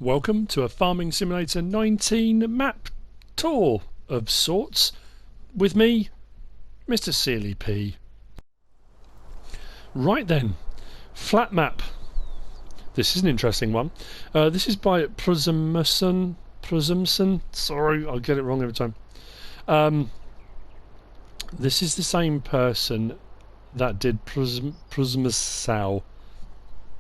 Welcome to a Farming Simulator 19 map tour of sorts with me, MrSealyp. Right then, FLATMAP. This is an interesting one. This is by PrzemsoN. Sorry, I'll get it wrong every time. This is the same person that did PrzemsoN.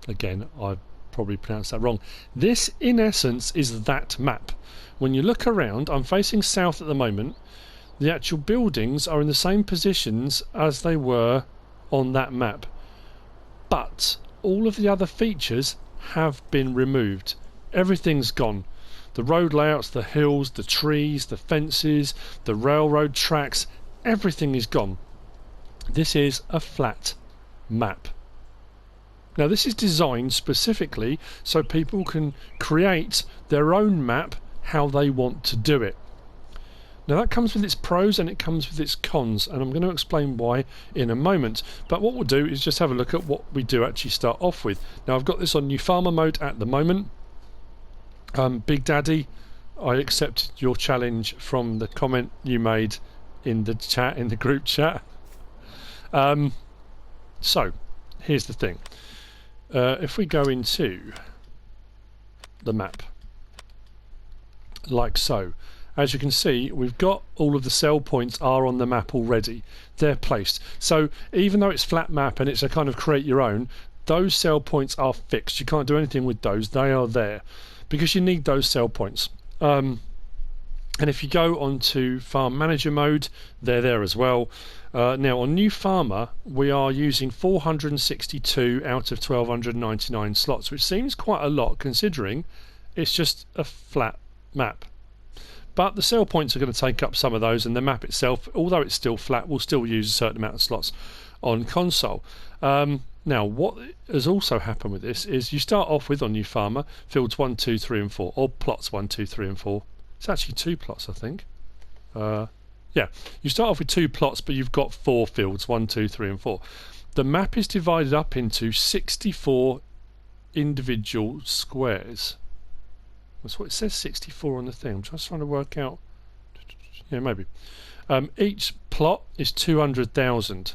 Again, I've probably pronounced that wrong. This, in essence, is that map. When you look around, I'm facing south at the moment. The actual buildings are in the same positions as they were on that map. But all of the other features have been removed. Everything's gone. The road layouts, the hills, the trees, the fences, the railroad tracks, everything is gone. This is a flat map. Now this is designed specifically so people can create their own map how they want to do it. Now that comes with its pros and it comes with its cons, and I'm going to explain why in a moment. But what we'll do is just have a look at what we do actually start off with. Now I've got this on new farmer mode at the moment. Big Daddy, I accepted your challenge from the comment you made in the chat, in the group chat. So here's the thing. If we go into the map like so, as you can see, we've got all of the cell points are on the map already. They're placed. So even though it's flat map and it's a kind of create your own, those cell points are fixed. You can't do anything with those. They are there because you need those cell points. And if you go onto farm manager mode, they're there as well. Now on new farmer, we are using 462 out of 1299 slots, which seems quite a lot considering it's just a flat map. But the cell points are going to take up some of those, and the map itself, although it's still flat, will still use a certain amount of slots on console. Now what has also happened with this is you start off with, on new farmer, fields 1, 2, 3 and 4, or plots 1, 2, 3 and 4. It's actually 2 plots, I think. Yeah, you start off with 2 plots, but you've got 4 fields, 1, 2, 3 and 4. The map is divided up into 64 individual squares. That's what it says, 64 on the thing. I'm just trying to work out. Yeah, maybe. Each plot is 200,000.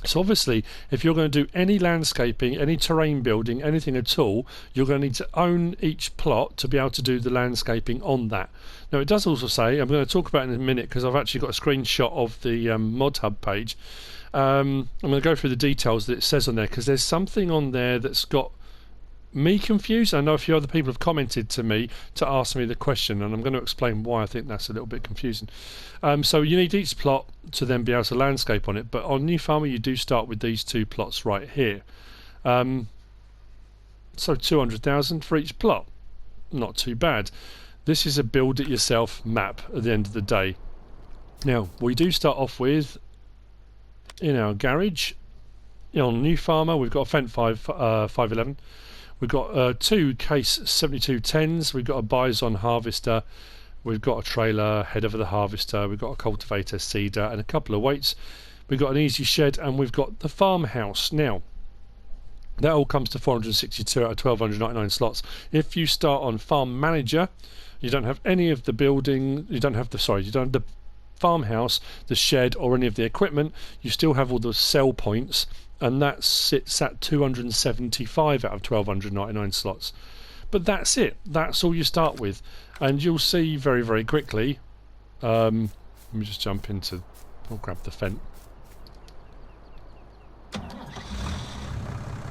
So obviously, if you're going to do any landscaping, any terrain building, anything at all, you're going to need to own each plot to be able to do the landscaping on that. Now it does also say, I'm going to talk about it in a minute because I've actually got a screenshot of the Modhub page. I'm going to go through the details that it says on there because there's something on there that's got me confused. I know a few other people have commented to me to ask me the question, and I'm going to explain why I think that's a little bit confusing. So you need each plot to then be able to landscape on it, but on new farmer you do start with these 2 plots right here. So 200,000 for each plot, not too bad. This is a build it yourself map at the end of the day. Now we do start off with, in our garage, on new farmer we've got a Fendt 511. We've got 2 Case 7210s, we've got a Bison harvester, we've got a trailer head over the harvester, we've got a cultivator, seeder and a couple of weights. We've got an easy shed and we've got the farmhouse. Now that all comes to 462 out of 1299 slots. If you start on farm manager, you don't have any of the building, you don't have the farmhouse, the shed or any of the equipment. You still have all the cell points, and that sits at 275 out of 1299 slots. But that's it. That's all you start with, and you'll see very, very quickly. Let me just jump into. I'll grab the Fendt.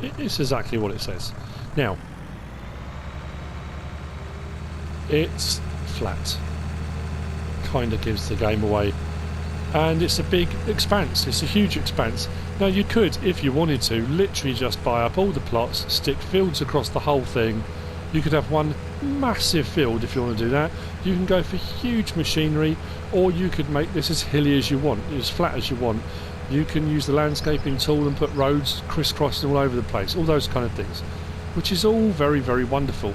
It's exactly what it says. Now, it's flat. Kind of gives the game away. And it's a big expanse, it's a huge expanse. Now you could, if you wanted to, literally just buy up all the plots, stick fields across the whole thing. You could have one massive field if you want to do that. You can go for huge machinery, or you could make this as hilly as you want, as flat as you want. You can use the landscaping tool and put roads crisscrossing all over the place, all those kind of things, which is all very, very wonderful.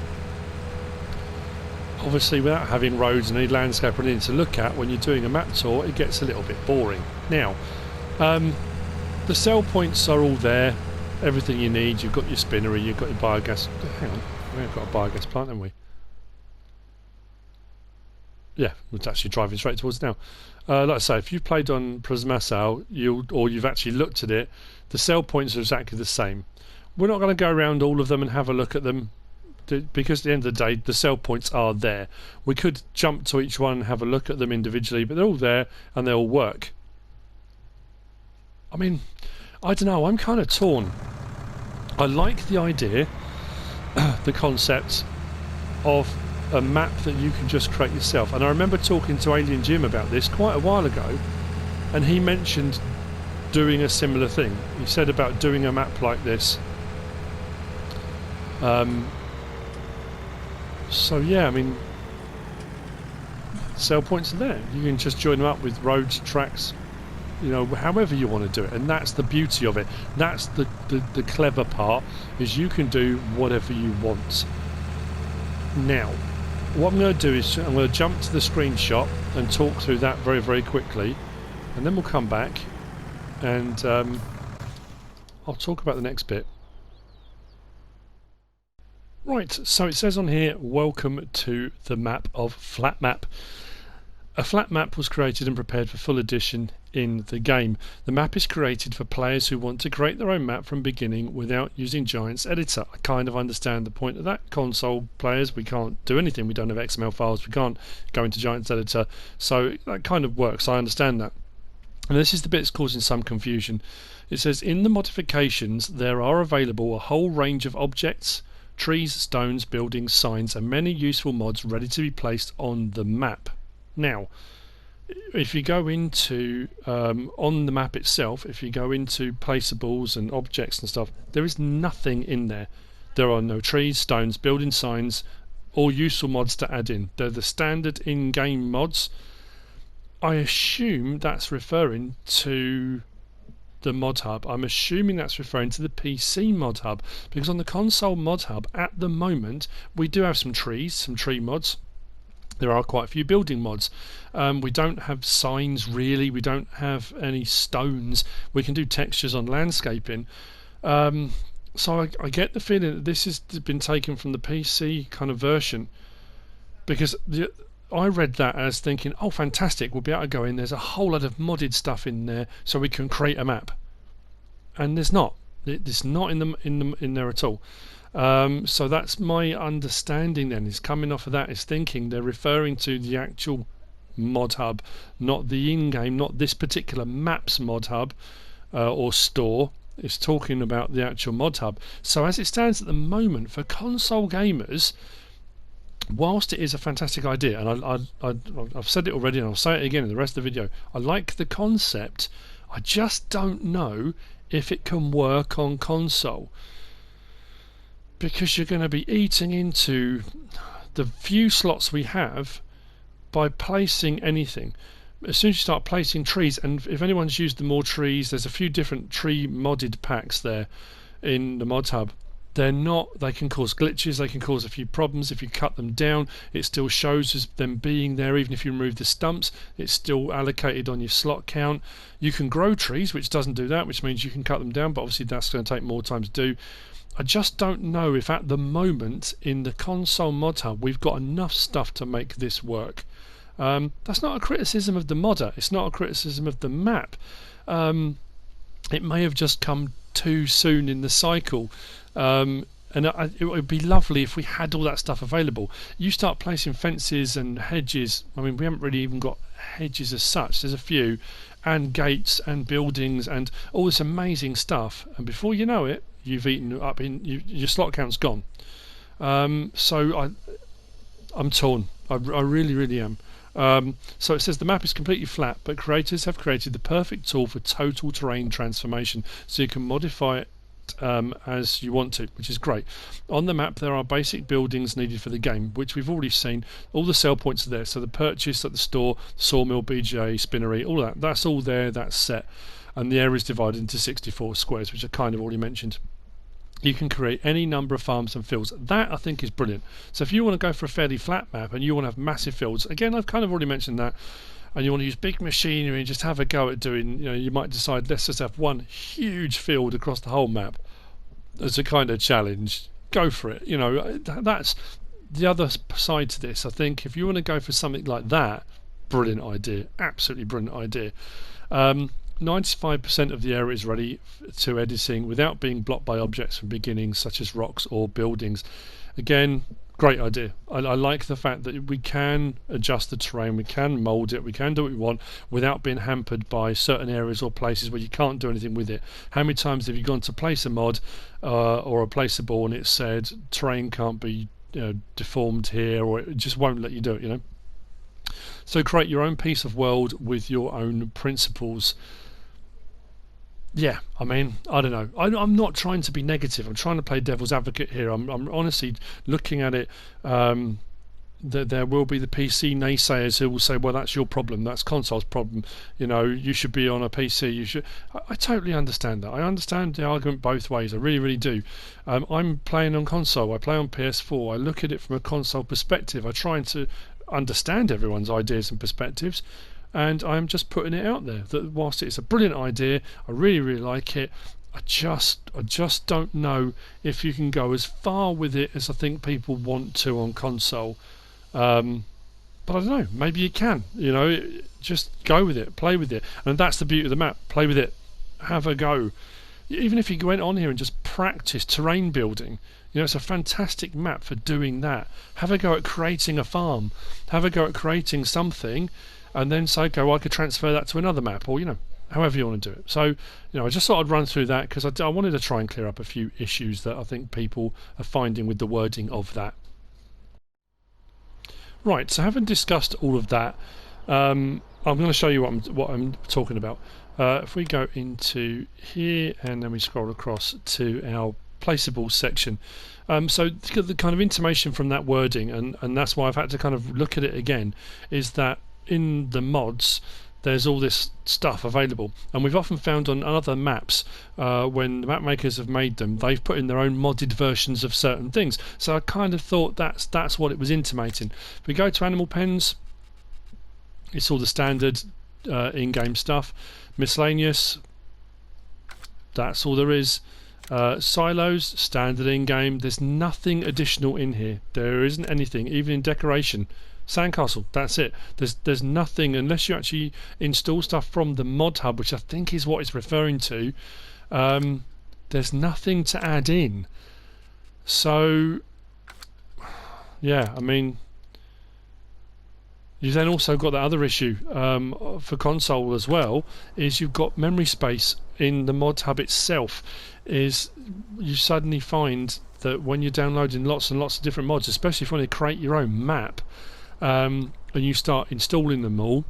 Obviously without having roads and any landscape or anything to look at when you're doing a map tour, it gets a little bit boring. Now the cell points are all there, everything you need. You've got your spinnery, you've got your biogas. Hang on, We've got a biogas plant, haven't we? Yeah, we're actually driving straight towards it now. Like I say, if you've played on PrzemsoN, or you've actually looked at it, the sell points are exactly the same. We're not going to go around all of them and have a look at them, because at the end of the day, the sell points are there. We could jump to each one and have a look at them individually, but they're all there and they all work. I mean, I don't know, I'm kind of torn. I like the idea, the concept of a map that you can just create yourself. And I remember talking to Alien Jim about this quite a while ago, and he mentioned doing a similar thing. He said about doing a map like this. So yeah, I mean, sell points are there. You can just join them up with roads, tracks, you know, however you want to do it. And that's the beauty of it. That's the clever part, is you can do whatever you want. Now, what I'm going to do is I'm going to jump to the screenshot and talk through that very, very quickly, and then we'll come back and I'll talk about the next bit. Right, so it says on here, welcome to the map of FLATMAP. A flat map was created and prepared for full edition in the game. The map is created for players who want to create their own map from beginning without using Giant's editor. I kind of understand the point of that. Console players, we can't do anything. We don't have XML files. We can't go into Giant's editor. So that kind of works. I understand that. And this is the bit that's causing some confusion. It says, in the modifications, there are available a whole range of objects, trees, stones, buildings, signs, and many useful mods ready to be placed on the map. Now, if you go into, on the map itself, if you go into placeables and objects and stuff, there is nothing in there. There are no trees, stones, building signs, or useful mods to add in. They're the standard in-game mods. I assume that's referring to the Modhub. I'm assuming that's referring to the PC Modhub, because on the console Modhub at the moment we do have some trees, some tree mods. There are quite a few building mods. We don't have signs really, we don't have any stones. We can do textures on landscaping. So I get the feeling that this has been taken from the PC kind of version, because I read that as thinking, oh fantastic, we'll be able to go in, there's a whole lot of modded stuff in there so we can create a map. And there's not. It's not in there at all. So that's my understanding then, is coming off of that, is thinking they're referring to the actual Modhub, not the in-game, not this particular map's Modhub or store. It's talking about the actual Modhub. So as it stands at the moment, for console gamers, whilst it is a fantastic idea, and I've said it already and I'll say it again in the rest of the video, I like the concept, I just don't know if it can work on console, because you're going to be eating into the few slots we have by placing anything. As soon as you start placing trees, and if anyone's used the more trees, there's a few different tree modded packs there in the Modhub. They're not, they can cause glitches, they can cause a few problems. If you cut them down, it still shows as them being there. Even if you remove the stumps, it's still allocated on your slot count. You can grow trees, which doesn't do that, which means you can cut them down, but obviously that's going to take more time to do. I just don't know if at the moment in the console Modhub we've got enough stuff to make this work. That's not a criticism of the modder, it's not a criticism of the map. It may have just come too soon in the cycle, and it would be lovely if we had all that stuff available. You start placing fences and hedges. I mean, we haven't really even got hedges as such, there's a few, and gates and buildings and all this amazing stuff, and before you know it, you've eaten up your slot count's gone. So I'm torn. I really am. So it says the map is completely flat, but creators have created the perfect tool for total terrain transformation, so you can modify it as you want to, which is great. On the map there are basic buildings needed for the game, which we've already seen. All the sell points are there, so the purchase at the store, sawmill, BJ, spinnery, all that's all there, that's set, and the area is divided into 64 squares, which I kind of already mentioned. You can create any number of farms and fields. That I think is brilliant. So if you want to go for a fairly flat map and you want to have massive fields, again I've kind of already mentioned that, and you want to use big machinery and just have a go at doing, you might decide let's just have one huge field across the whole map as a kind of challenge. go for it. You know, that's the other side to this. I think if you want to go for something like that, brilliant idea, absolutely brilliant idea. 95% of the area is ready to editing without being blocked by objects from beginning, such as rocks or buildings. Again, great idea. I like the fact that we can adjust the terrain, we can mould it, we can do what we want without being hampered by certain areas or places where you can't do anything with it. How many times have you gone to place a mod or a placeable and it said terrain can't be deformed here, or it just won't let you do it, you know? So create your own piece of world with your own principles. Yeah, I mean, I don't know. I'm not trying to be negative. I'm trying to play devil's advocate here. I'm honestly looking at it. That there will be the PC naysayers who will say, "Well, that's your problem. That's console's problem. You know, you should be on a PC. You should." I totally understand that. I understand the argument both ways. I really, really do. I'm playing on console. I play on PS4. I look at it from a console perspective. I try to understand everyone's ideas and perspectives. And I'm just putting it out there that whilst it's a brilliant idea, I really, really like it. I just don't know if you can go as far with it as I think people want to on console. But I don't know. Maybe you can. You know, just go with it, play with it, and that's the beauty of the map. Play with it, have a go. Even if you went on here and just practice terrain building, you know, it's a fantastic map for doing that. Have a go at creating a farm. Have a go at creating something. And then say, okay, well, I could transfer that to another map, or, you know, however you want to do it. So, you know, I just thought I'd run through that because I wanted to try and clear up a few issues that I think people are finding with the wording of that. Right, so having discussed all of that, I'm going to show you what I'm talking about. If we go into here and then we scroll across to our placeables section. So the kind of intimation from that wording, and that's why I've had to kind of look at it again, is that in the mods there's all this stuff available, and we've often found on other maps when the map makers have made them, they've put in their own modded versions of certain things. So I kind of thought that's what it was intimating. If we go to animal pens, it's all the standard in-game stuff. Miscellaneous, that's all there is. Silos, standard in-game. There's nothing additional in here. There isn't anything, even in decoration. Sandcastle, that's it. There's nothing unless you actually install stuff from the Modhub, which I think is what it's referring to. There's nothing to add in. So yeah, I mean, you've then also got that other issue for console as well, is you've got memory space in the Modhub itself. Is you suddenly find that when you're downloading lots and lots of different mods, especially if you want to create your own map, and you start installing them all,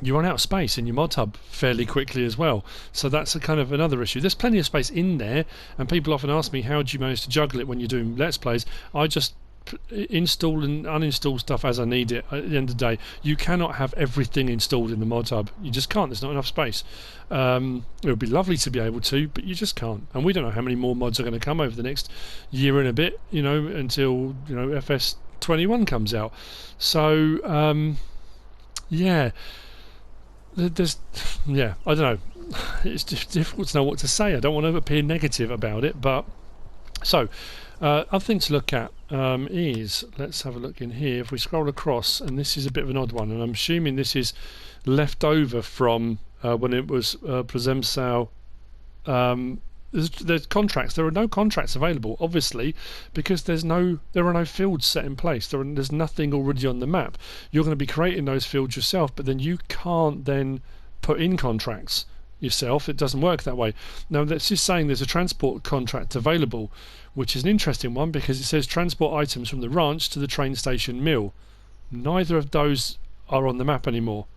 you run out of space in your Modhub fairly quickly as well. So that's a kind of another issue. There's plenty of space in there, and people often ask me, how do you manage to juggle it when you're doing Let's Plays? I just install and uninstall stuff as I need it. At the end of the day, you cannot have everything installed in the Modhub. You just can't. There's not enough space. It would be lovely to be able to, but you just can't. And we don't know how many more mods are going to come over the next year and a bit, you know, until, you know, FS21 comes out. So yeah, there's, yeah, I don't know. It's difficult to know what to say. I don't want to appear negative about it, but so other thing to look at is, let's have a look in here. If we scroll across, and this is a bit of an odd one, and I'm assuming this is left over from when it was PrzemsoN. There's contracts. There are no contracts available, obviously, because there are no fields set in place. There's nothing already on the map. You're going to be creating those fields yourself, but then you can't then put in contracts yourself. It doesn't work that way. Now, that's just saying there's a transport contract available, which is an interesting one because it says transport items from the ranch to the train station mill. Neither of those are on the map anymore.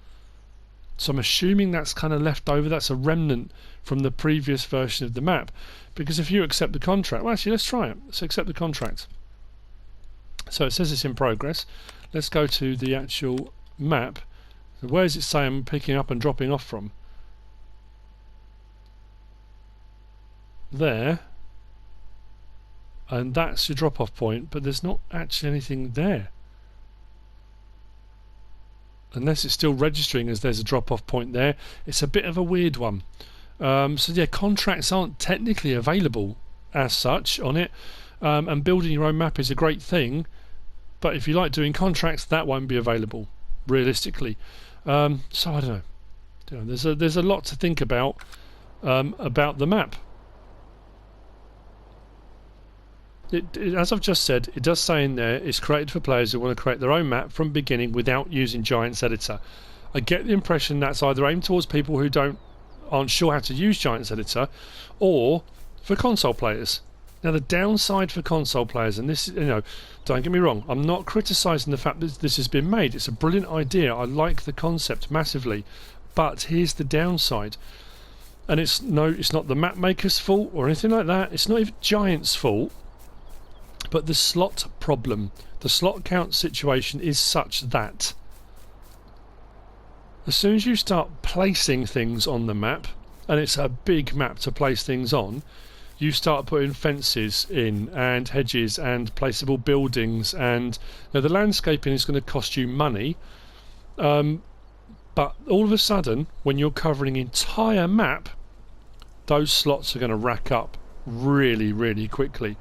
So I'm assuming that's kind of left over. That's a remnant from the previous version of the map. Because if you accept the contract, well, actually, let's try it. Let's accept the contract. So it says it's in progress. Let's go to the actual map. So where does it say I'm picking up and dropping off from? There. And that's your drop-off point, but there's not actually anything there. Unless it's still registering as there's a drop-off point there. It's a bit of a weird one. So yeah, contracts aren't technically available as such on it. and building your own map is a great thing, but if you like doing contracts, that won't be available realistically. So I don't know. There's a lot to think about the map. As I've just said, it does say in there it's created for players who want to create their own map from beginning without using Giants Editor. I get the impression that's either aimed towards people who aren't sure how to use Giants Editor, or for console players. Now the downside for console players, and this, don't get me wrong, I'm not criticising the fact that this has been made. It's a brilliant idea. I like the concept massively, but here's the downside. And it's not the map maker's fault or anything like that. It's not even Giant's fault. But the slot problem, the slot count situation is such that as soon as you start placing things on the map, and it's a big map to place things on, you start putting fences in and hedges and placeable buildings, and the landscaping is going to cost you money. But all of a sudden, when you're covering entire map, those slots are going to rack up really, really quickly.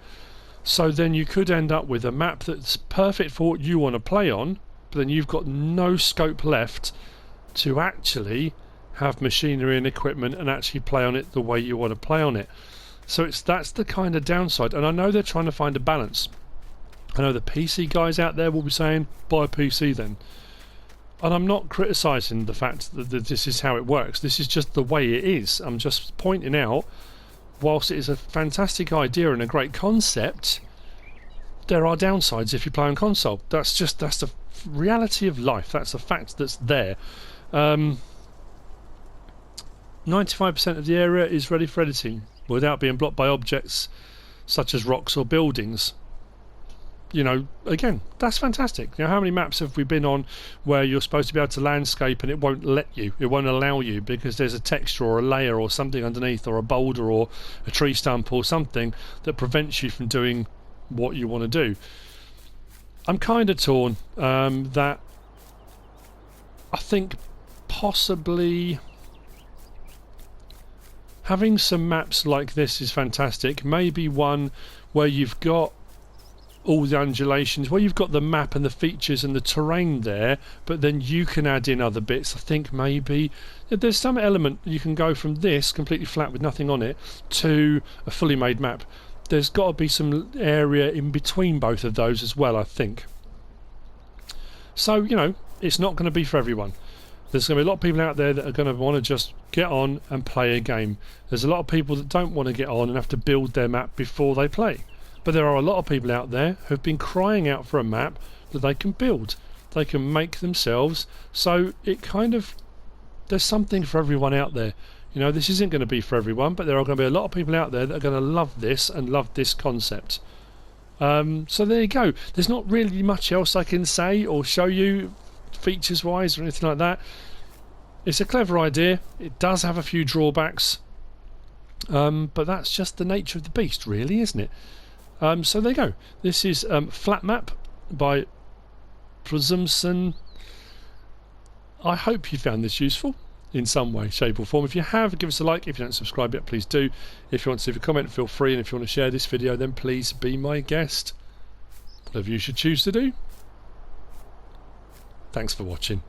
So then you could end up with a map that's perfect for what you want to play on, but then you've got no scope left to actually have machinery and equipment and actually play on it the way you want to play on it. So that's the kind of downside, and I know they're trying to find a balance. I know the PC guys out there will be saying, buy a PC then. And I'm not criticising the fact that this is how it works. This is just the way it is. I'm just pointing out, whilst it is a fantastic idea and a great concept, there are downsides if you play on console. That's the reality of life. That's a fact that's there. 95% of the area is ready for editing without being blocked by objects such as rocks or buildings. Again, that's fantastic. How many maps have we been on where you're supposed to be able to landscape and it won't let you, it won't allow you because there's a texture or a layer or something underneath, or a boulder or a tree stump or something that prevents you from doing what you want to do. I'm kind of torn that I think possibly having some maps like this is fantastic. Maybe one where you've got all the undulations, where you've got the map and the features and the terrain there, but then you can add in other bits. I think maybe there's some element you can go from this completely flat with nothing on it to a fully made map. There's got to be some area in between both of those as well, I think. So it's not going to be for everyone. There's going to be a lot of people out there that are going to want to just get on and play a game. There's a lot of people that don't want to get on and have to build their map before they play. But there are a lot of people out there who've been crying out for a map that they can build, they can make themselves. So there's something for everyone out there. This isn't going to be for everyone, but there are going to be a lot of people out there that are going to love this and love this concept. So there you go. There's not really much else I can say or show you features wise or anything like that. It's a clever idea. It does have a few drawbacks, but that's just the nature of the beast, really, isn't it? So there you go. This is FLATMAP by PrzemsoN. I hope you found this useful in some way, shape or form. If you have, give us a like. If you don't subscribe yet, please do. If you want to leave a comment, feel free. And if you want to share this video, then please be my guest. Whatever you should choose to do. Thanks for watching.